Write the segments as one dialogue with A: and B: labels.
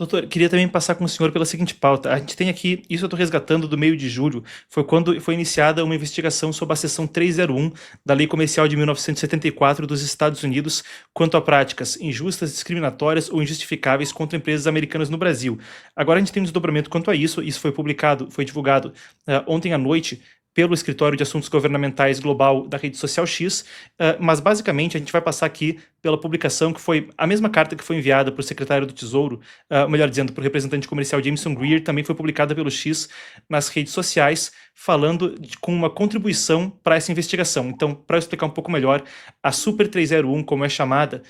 A: Doutor, queria também passar com o senhor pela seguinte pauta. A gente tem aqui, isso eu estou resgatando do meio de julho, foi quando foi iniciada uma investigação sob a seção 301 da Lei Comercial de 1974 dos Estados Unidos quanto a práticas injustas, discriminatórias ou injustificáveis contra empresas americanas no Brasil. Agora a gente tem um desdobramento quanto a isso foi publicado, foi divulgado ontem à noite pelo Escritório de Assuntos Governamentais Global da rede social X, mas basicamente a gente vai passar aqui pela publicação que foi a mesma carta que foi enviada para o secretário do Tesouro, melhor dizendo, para o representante comercial Jameson Greer, também foi publicada pelo X nas redes sociais, falando com uma contribuição para essa investigação. Então, para eu explicar um pouco melhor, a Super 301, como é chamada,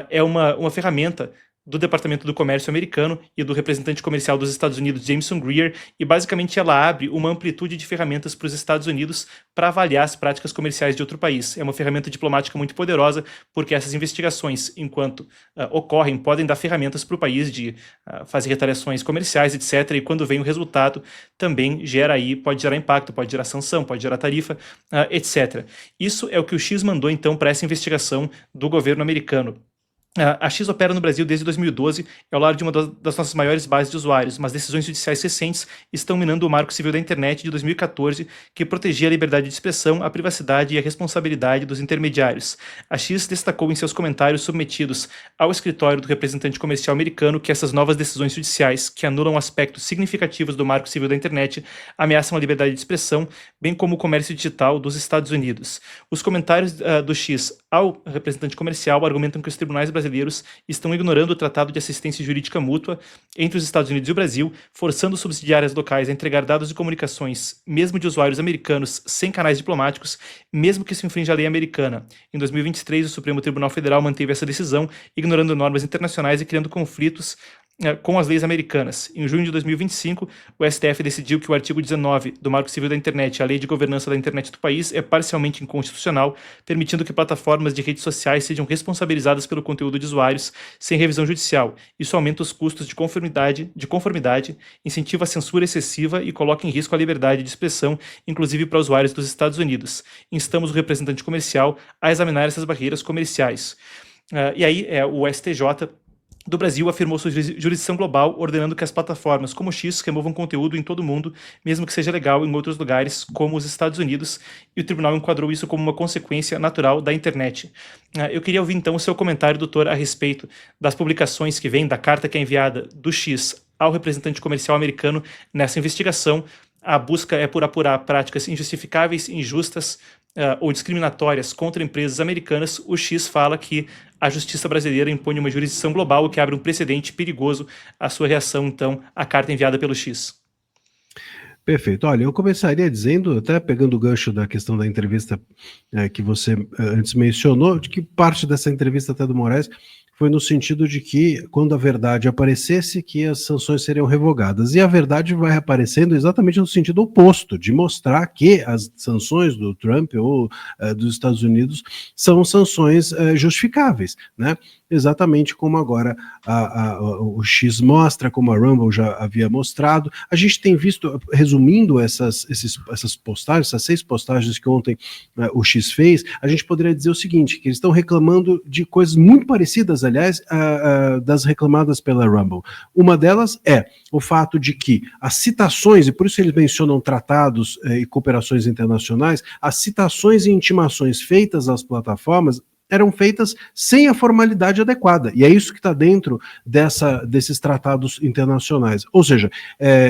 A: é uma ferramenta do Departamento do Comércio americano e do representante comercial dos Estados Unidos, Jameson Greer, e basicamente ela abre uma amplitude de ferramentas para os Estados Unidos para avaliar as práticas comerciais de outro país. É uma ferramenta diplomática muito poderosa, porque essas investigações, enquanto ocorrem, podem dar ferramentas para o país de fazer retaliações comerciais, etc. E quando vem o resultado, também pode gerar impacto, pode gerar sanção, pode gerar tarifa, etc. Isso é o que o X mandou, então, para essa investigação do governo americano. A X opera no Brasil desde 2012, é ao lado de uma das nossas maiores bases de usuários, mas decisões judiciais recentes estão minando o Marco Civil da Internet de 2014, que protegia a liberdade de expressão, a privacidade e a responsabilidade dos intermediários. A X destacou em seus comentários submetidos ao escritório do representante comercial americano que essas novas decisões judiciais, que anulam aspectos significativos do Marco Civil da Internet, ameaçam a liberdade de expressão, bem como o comércio digital dos Estados Unidos. Os comentários do X ao representante comercial argumentam que os tribunais brasileiros estão ignorando o Tratado de Assistência Jurídica Mútua entre os Estados Unidos e o Brasil, forçando subsidiárias locais a entregar dados de comunicações, mesmo de usuários americanos, sem canais diplomáticos, mesmo que isso infrinja a lei americana. Em 2023, o Supremo Tribunal Federal manteve essa decisão, ignorando normas internacionais e criando conflitos com as leis americanas. Em junho de 2025, o STF decidiu que o artigo 19 do Marco Civil da Internet, a Lei de Governança da Internet do país, é parcialmente inconstitucional, permitindo que plataformas de redes sociais sejam responsabilizadas pelo conteúdo de usuários sem revisão judicial. Isso aumenta os custos de conformidade, incentiva a censura excessiva e coloca em risco a liberdade de expressão, inclusive para usuários dos Estados Unidos. Instamos o representante comercial a examinar essas barreiras comerciais. E aí, o STJ do Brasil afirmou sua jurisdição global, ordenando que as plataformas como o X removam conteúdo em todo o mundo, mesmo que seja legal em outros lugares, como os Estados Unidos, e o tribunal enquadrou isso como uma consequência natural da internet. Eu queria ouvir então o seu comentário, doutor, a respeito das publicações que vêm da carta que é enviada do X ao representante comercial americano nessa investigação. A busca é por apurar práticas injustificáveis, injustas ou discriminatórias contra empresas americanas. O X fala que a justiça brasileira impõe uma jurisdição global, o que abre um precedente perigoso. A sua reação, então, à carta enviada pelo X.
B: Perfeito. Olha, eu começaria dizendo, até pegando o gancho da questão da entrevista que você antes mencionou, de que parte dessa entrevista até do Moraes foi no sentido de que, quando a verdade aparecesse, que as sanções seriam revogadas. E a verdade vai aparecendo exatamente no sentido oposto, de mostrar que as sanções do Trump ou dos Estados Unidos são sanções justificáveis, né? Exatamente como agora o X mostra, como a Rumble já havia mostrado. A gente tem visto, resumindo essas postagens, essas 6 postagens que ontem o X fez, a gente poderia dizer o seguinte, que eles estão reclamando de coisas muito parecidas, aliás, das reclamadas pela Rumble. Uma delas é o fato de que as citações, e por isso eles mencionam tratados e cooperações internacionais, as citações e intimações feitas às plataformas eram feitas sem a formalidade adequada, e é isso que está dentro desses tratados internacionais, ou seja,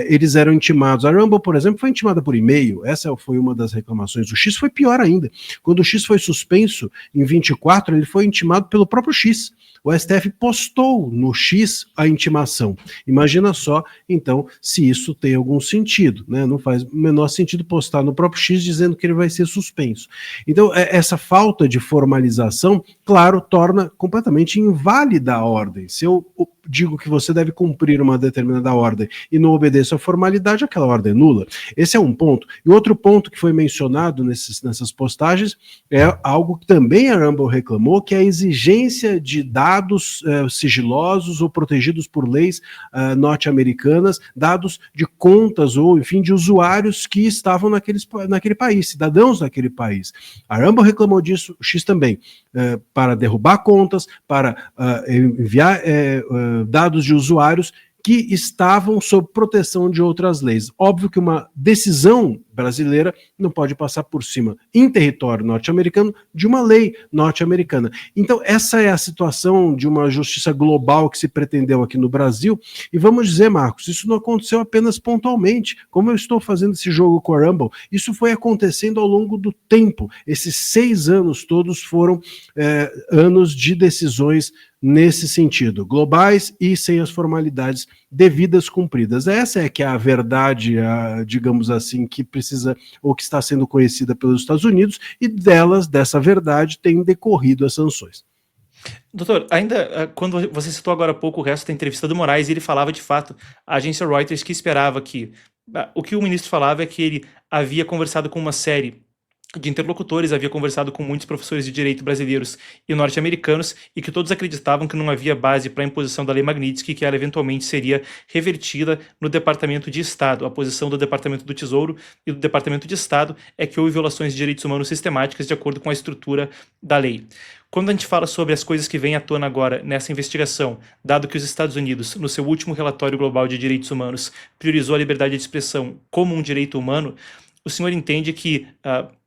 B: eles eram intimados, a Rumble, por exemplo, foi intimada por e-mail, essa foi uma das reclamações, o X foi pior ainda, quando o X foi suspenso em 24, ele foi intimado pelo próprio X, o STF postou no X a intimação. Imagina só, então, se isso tem algum sentido, né? Não faz o menor sentido postar no próprio X dizendo que ele vai ser suspenso. Então, essa falta de formalização, claro, torna completamente inválida a ordem. Se eu digo que você deve cumprir uma determinada ordem e não obedeça a formalidade, aquela ordem é nula. Esse é um ponto. E outro ponto que foi mencionado nessas postagens é algo que também a Rumble reclamou, que é a exigência de dados sigilosos ou protegidos por leis norte-americanas, dados de contas ou, enfim, de usuários que estavam naquele país, cidadãos daquele país. A Rumble reclamou disso, o X também, para derrubar contas, para enviar dados de usuários que estavam sob proteção de outras leis. Óbvio que uma decisão brasileira não pode passar por cima, em território norte-americano, de uma lei norte-americana. Então, essa é a situação de uma justiça global que se pretendeu aqui no Brasil. E vamos dizer, Marcos, isso não aconteceu apenas pontualmente. Como eu estou fazendo esse jogo com a Rumble, isso foi acontecendo ao longo do tempo. Esses 6 anos todos foram anos de decisões nesse sentido, globais e sem as formalidades devidas cumpridas. Essa é que é a verdade, digamos assim, que precisa ou que está sendo conhecida pelos Estados Unidos, e dessa verdade, têm decorrido as sanções.
A: Doutor, ainda quando você citou agora há pouco o resto da entrevista do Moraes, ele falava de fato, a agência Reuters, que esperava que o que o ministro falava é que ele havia conversado com uma série de interlocutores, havia conversado com muitos professores de direito brasileiros e norte-americanos, e que todos acreditavam que não havia base para a imposição da Lei Magnitsky, que ela eventualmente seria revertida no Departamento de Estado. A posição do Departamento do Tesouro e do Departamento de Estado é que houve violações de direitos humanos sistemáticas de acordo com a estrutura da lei. Quando a gente fala sobre as coisas que vêm à tona agora nessa investigação, dado que os Estados Unidos, no seu último relatório global de direitos humanos, priorizou a liberdade de expressão como um direito humano, o senhor entende que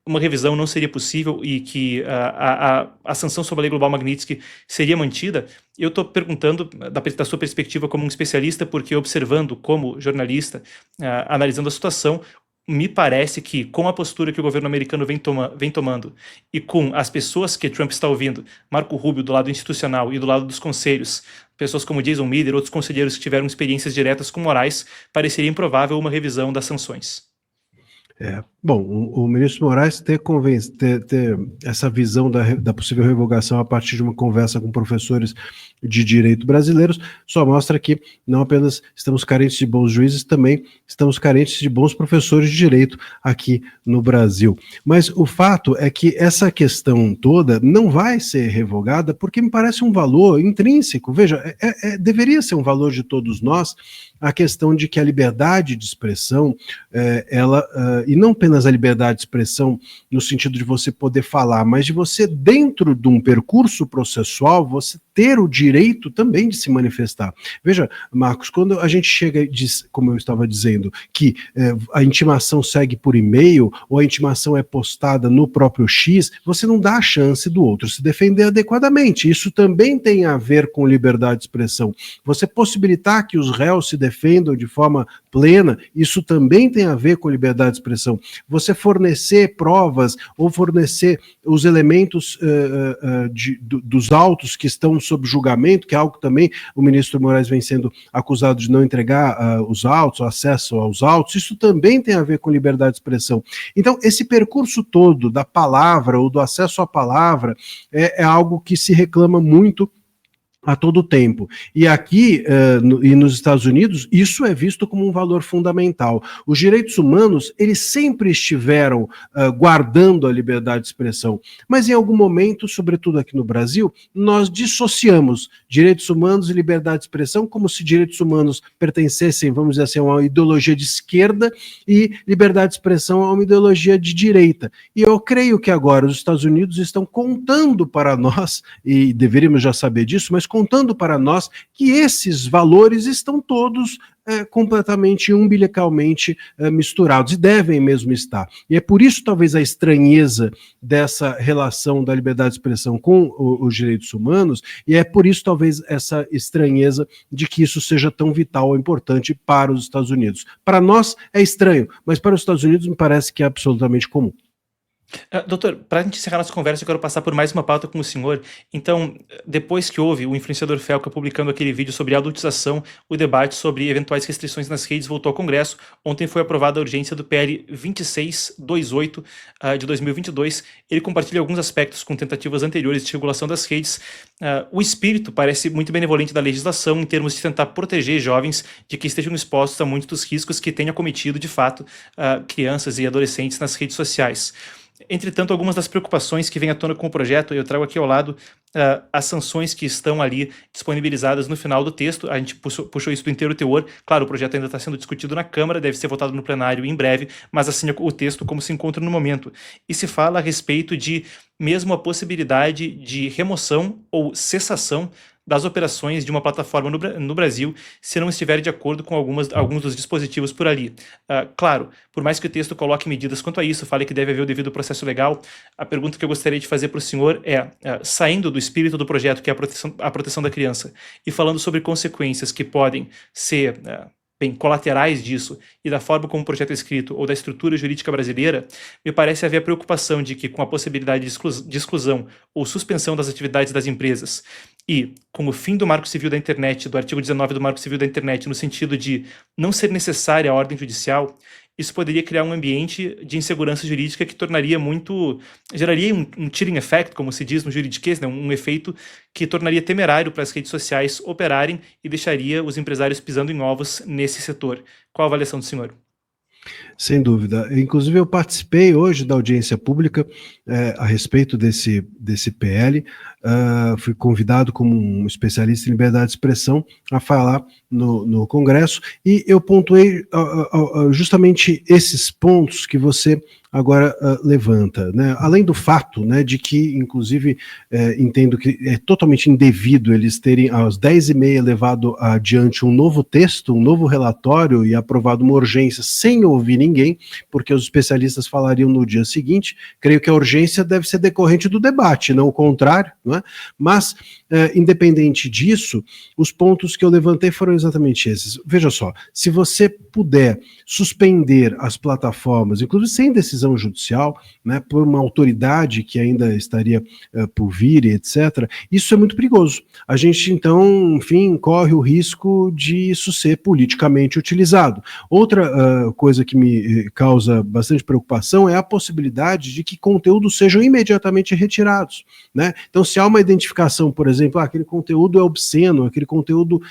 A: uma revisão não seria possível e que a sanção sobre a Lei Global Magnitsky seria mantida? Eu estou perguntando da sua perspectiva como um especialista, porque observando como jornalista, analisando a situação, me parece que com a postura que o governo americano vem tomando e com as pessoas que Trump está ouvindo, Marco Rubio do lado institucional e do lado dos conselhos, pessoas como Jason Miller, outros conselheiros que tiveram experiências diretas com Moraes, pareceria improvável uma revisão das sanções.
B: Bom, o ministro Moraes ter essa visão da possível revogação a partir de uma conversa com professores de direito brasileiros só mostra que não apenas estamos carentes de bons juízes, também estamos carentes de bons professores de direito aqui no Brasil. Mas o fato é que essa questão toda não vai ser revogada porque me parece um valor intrínseco. Veja, deveria ser um valor de todos nós a questão de que a liberdade de expressão, e não apenas a liberdade de expressão no sentido de você poder falar, mas de você, dentro de um percurso processual, você ter o direito também de se manifestar. Veja, Marcos, quando a gente chega e diz, como eu estava dizendo, que a intimação segue por e-mail ou a intimação é postada no próprio X, você não dá a chance do outro se defender adequadamente. Isso também tem a ver com liberdade de expressão. Você possibilitar que os réus se defendam de forma plena, isso também tem a ver com liberdade de expressão. Você fornecer provas ou fornecer os elementos dos autos que estão sob julgamento, que é algo que também o ministro Moraes vem sendo acusado de não entregar os autos, o acesso aos autos, isso também tem a ver com liberdade de expressão. Então, esse percurso todo da palavra ou do acesso à palavra é algo que se reclama muito a todo tempo. E aqui, e nos Estados Unidos, isso é visto como um valor fundamental. Os direitos humanos, eles sempre estiveram guardando a liberdade de expressão, mas em algum momento, sobretudo aqui no Brasil, nós dissociamos direitos humanos e liberdade de expressão como se direitos humanos pertencessem, vamos dizer assim, a uma ideologia de esquerda e liberdade de expressão a uma ideologia de direita. E eu creio que agora os Estados Unidos estão contando para nós, e deveríamos já saber disso, mas contando para nós que esses valores estão todos completamente umbilicalmente misturados, e devem mesmo estar. E é por isso talvez a estranheza dessa relação da liberdade de expressão com os direitos humanos, e é por isso talvez essa estranheza de que isso seja tão vital ou importante para os Estados Unidos. Para nós é estranho, mas para os Estados Unidos me parece que é absolutamente comum.
A: Doutor, para a gente encerrar nossa conversa, eu quero passar por mais uma pauta com o senhor. Então, depois que houve o influenciador Felca publicando aquele vídeo sobre a adultização, o debate sobre eventuais restrições nas redes voltou ao Congresso. Ontem foi aprovada a urgência do PL 2628 de 2022. Ele compartilha alguns aspectos com tentativas anteriores de regulação das redes. O espírito parece muito benevolente da legislação em termos de tentar proteger jovens de que estejam expostos a muitos dos riscos que tenha cometido, de fato, crianças e adolescentes nas redes sociais. Entretanto, algumas das preocupações que vêm à tona com o projeto, eu trago aqui ao lado as sanções que estão ali disponibilizadas no final do texto. A gente puxou isso do inteiro teor. Claro, o projeto ainda está sendo discutido na Câmara, deve ser votado no plenário em breve, mas assim é o texto como se encontra no momento. E se fala a respeito de mesmo a possibilidade de remoção ou cessação das operações de uma plataforma no Brasil se não estiver de acordo com alguns dos dispositivos por ali. Claro, por mais que o texto coloque medidas quanto a isso, fale que deve haver o devido processo legal, a pergunta que eu gostaria de fazer para o senhor é, saindo do espírito do projeto, que é a proteção da criança, e falando sobre consequências que podem ser bem, colaterais disso e da forma como o projeto é escrito ou da estrutura jurídica brasileira, me parece haver a preocupação de que, com a possibilidade de exclusão ou suspensão das atividades das empresas e com o fim do Marco Civil da Internet, do artigo 19 do Marco Civil da Internet, no sentido de não ser necessária a ordem judicial, isso poderia criar um ambiente de insegurança jurídica que geraria um chilling effect, como se diz no juridiquês, né? Um efeito que tornaria temerário para as redes sociais operarem e deixaria os empresários pisando em ovos nesse setor. Qual a avaliação do senhor?
B: Sem dúvida. Inclusive, eu participei hoje da audiência pública a respeito desse PL. Fui convidado como um especialista em liberdade de expressão a falar no Congresso, e eu pontuei justamente esses pontos que você agora levanta, né? Além do fato, né, de que, inclusive, entendo que é totalmente indevido eles terem, às 10h30, levado adiante um novo texto, um novo relatório e aprovado uma urgência sem ouvir ninguém, porque os especialistas falariam no dia seguinte. Creio que a urgência deve ser decorrente do debate, não o contrário, não é? Mas, independente disso, os pontos que eu levantei foram exatamente esses. Veja só, se você puder suspender as plataformas, inclusive sem decisão judicial, né, por uma autoridade que ainda estaria por vir, etc., isso é muito perigoso. A gente, então, enfim, corre o risco de isso ser politicamente utilizado. Outra coisa que me causa bastante preocupação é a possibilidade de que conteúdos sejam imediatamente retirados, né? Então, se há uma identificação, por exemplo, aquele conteúdo é obsceno, aquele conteúdo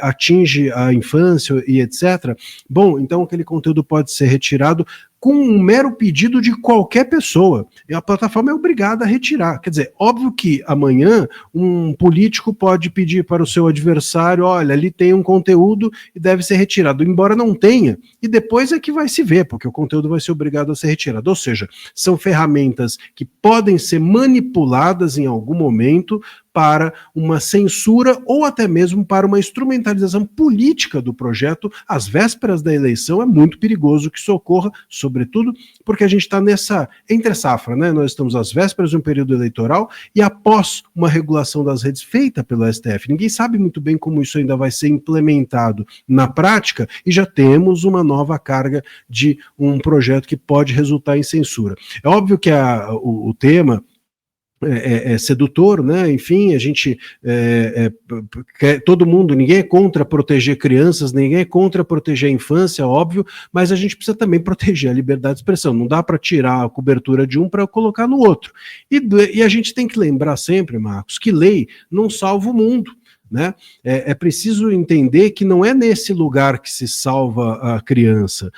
B: atinge a infância e etc., bom, então aquele conteúdo pode ser retirado com um mero pedido de qualquer pessoa, e a plataforma é obrigada a retirar. Quer dizer, óbvio que amanhã um político pode pedir para o seu adversário, olha, ali tem um conteúdo e deve ser retirado, embora não tenha, e depois é que vai se ver, porque o conteúdo vai ser obrigado a ser retirado. Ou seja, são ferramentas que podem ser manipuladas em algum momento para uma censura ou até mesmo para uma instrumentalização política do projeto às vésperas da eleição. É muito perigoso que isso ocorra, sobretudo porque a gente está nessa entre-safra, né? Nós estamos às vésperas de um período eleitoral e após uma regulação das redes feita pelo STF. Ninguém sabe muito bem como isso ainda vai ser implementado na prática e já temos uma nova carga de um projeto que pode resultar em censura. É óbvio que o tema é sedutor, né? Enfim, a gente todo mundo, ninguém é contra proteger crianças, ninguém é contra proteger a infância, óbvio, mas a gente precisa também proteger a liberdade de expressão. Não dá para tirar a cobertura de um para colocar no outro. E a gente tem que lembrar sempre, Marcos, que lei não salva o mundo, né? É preciso entender que não é nesse lugar que se salva a criança.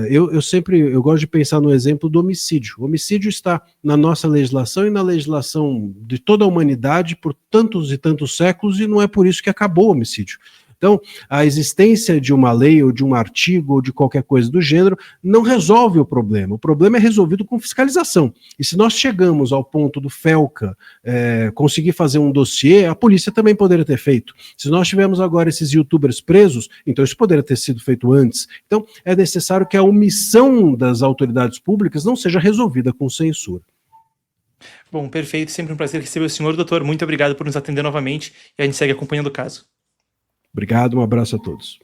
B: Eu gosto de pensar no exemplo do homicídio. O homicídio está na nossa legislação e na legislação de toda a humanidade por tantos e tantos séculos, e não é por isso que acabou o homicídio. Então, a existência de uma lei ou de um artigo ou de qualquer coisa do gênero não resolve o problema. O problema é resolvido com fiscalização. E se nós chegamos ao ponto do FELCA conseguir fazer um dossiê, a polícia também poderia ter feito. Se nós tivermos agora esses youtubers presos, então isso poderia ter sido feito antes. Então, é necessário que a omissão das autoridades públicas não seja resolvida com censura.
A: Bom, perfeito. Sempre um prazer receber o senhor, doutor. Muito obrigado por nos atender novamente e a gente segue acompanhando o caso.
B: Obrigado, um abraço a todos.